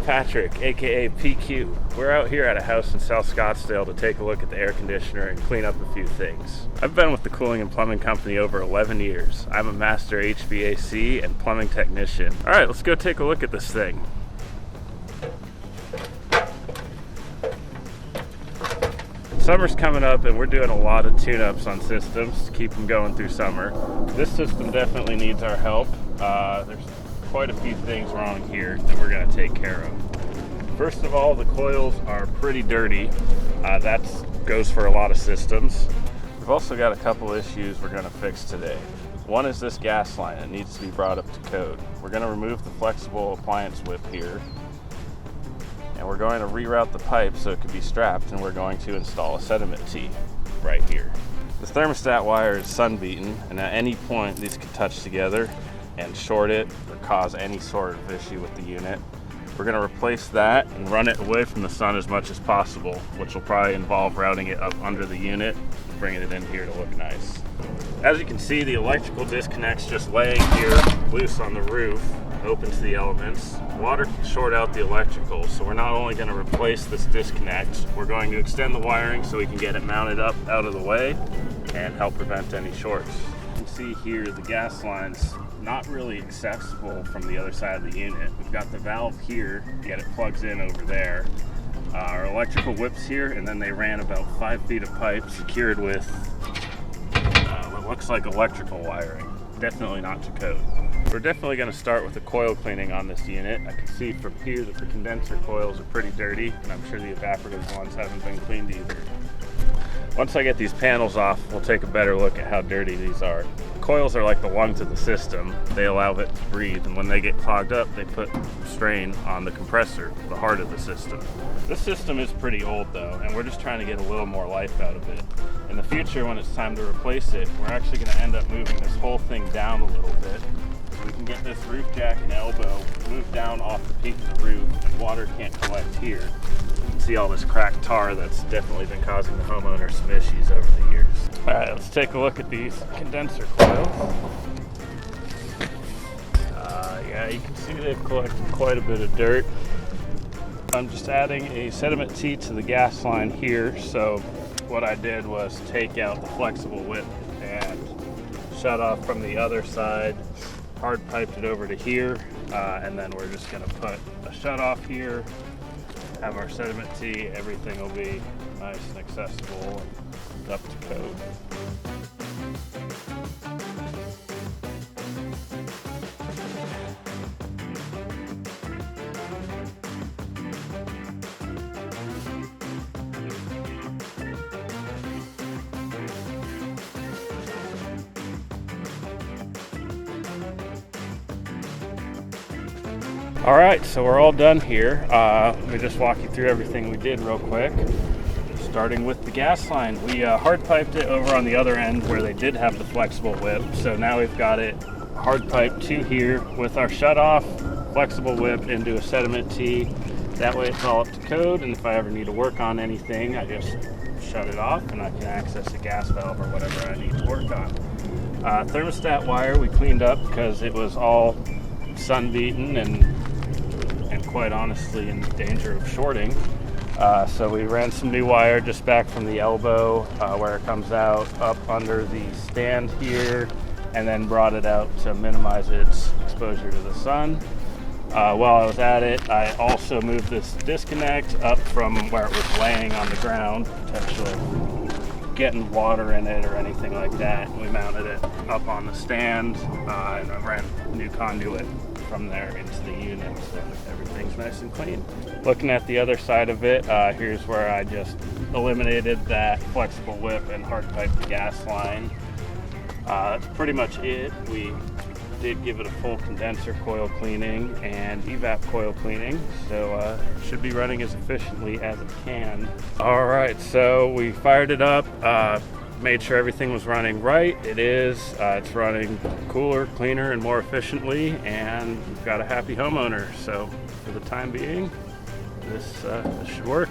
Patrick, aka PQ. We're out here at a house in South Scottsdale to take a look at the air conditioner and clean up a few things. I've been with the cooling and plumbing company over 11 years. I'm a master HVAC and plumbing technician. All right, let's go take a look at this thing. Summer's coming up and we're doing a lot of tune-ups on systems to keep them going through summer. This system definitely needs our help. There's quite a few things wrong here that we're going to take care of. First of all, the coils are pretty dirty. That goes for a lot of systems. We've also got a couple issues we're going to fix today. One is this gas line. It needs to be brought up to code. We're going to remove the flexible appliance whip here, and we're going to reroute the pipe so it can be strapped, and we're going to install a sediment tee right here. The thermostat wire is sun beaten, and at any point these could touch together and short it or cause any sort of issue with the unit. We're going to replace that and run it away from the sun as much as possible, which will probably involve routing it up under the unit and bringing it in here to look nice. As you can see, the electrical disconnect's just laying here loose on the roof, open to the elements. Water can short out the electrical, so we're not only going to replace this disconnect, we're going to extend the wiring so we can get it mounted up out of the way and help prevent any shorts. You can see here the gas line's not really accessible from the other side of the unit. We've got the valve here, yet it plugs in over there. Our electrical whip's here, and then they ran about 5 feet of pipe secured with what looks like electrical wiring. Definitely not to code. We're definitely going to start with the coil cleaning on this unit. I can see from here that the condenser coils are pretty dirty, and I'm sure the evaporative ones haven't been cleaned either. Once I get these panels off, we'll take a better look at how dirty these are. Coils are like the lungs of the system. They allow it to breathe, and when they get clogged up, they put strain on the compressor, the heart of the system. This system is pretty old though, and we're just trying to get a little more life out of it. In the future, when it's time to replace it, we're actually going to end up moving this whole thing down a little bit. We can get this roof jack and elbow moved down off the peak of the roof, and water can't collect here. You can see all this cracked tar that's definitely been causing the homeowner some issues over the years. All right, let's take a look at these condenser coils. Yeah, you can see they've collected quite a bit of dirt. I'm just adding a sediment tee to the gas line here. So what I did was take out the flexible whip and shut off from the other side, hard piped it over to here, and then we're just going to put a shut off here, have our sediment tee, everything will be nice and accessible and up to code. All right, so we're all done here. Let me just walk you through everything we did real quick. Starting with the gas line, we hard piped it over on the other end where they did have the flexible whip. So now we've got it hard piped to here with our shut off flexible whip into a sediment tee. That way it's all up to code, and if I ever need to work on anything, I just shut it off and I can access the gas valve or whatever I need to work on. Thermostat wire we cleaned up because it was all sun beaten and quite honestly in danger of shorting. So we ran some new wire just back from the elbow where it comes out up under the stand here, and then brought it out to minimize its exposure to the sun. While I was at it, I also moved this disconnect up from where it was laying on the ground, potentially getting water in it or anything like that. We mounted it up on the stand, and I ran new conduit from there into the unit, so everything's nice and clean. Looking at the other side of it, here's where I just eliminated that flexible whip and hard piped the gas line. That's pretty much it. We did give it a full condenser coil cleaning and evap coil cleaning, so it should be running as efficiently as it can. All right, so we fired it up, made sure everything was running right. It is. It's running cooler, cleaner, and more efficiently, and we've got a happy homeowner. So for the time being, this should work.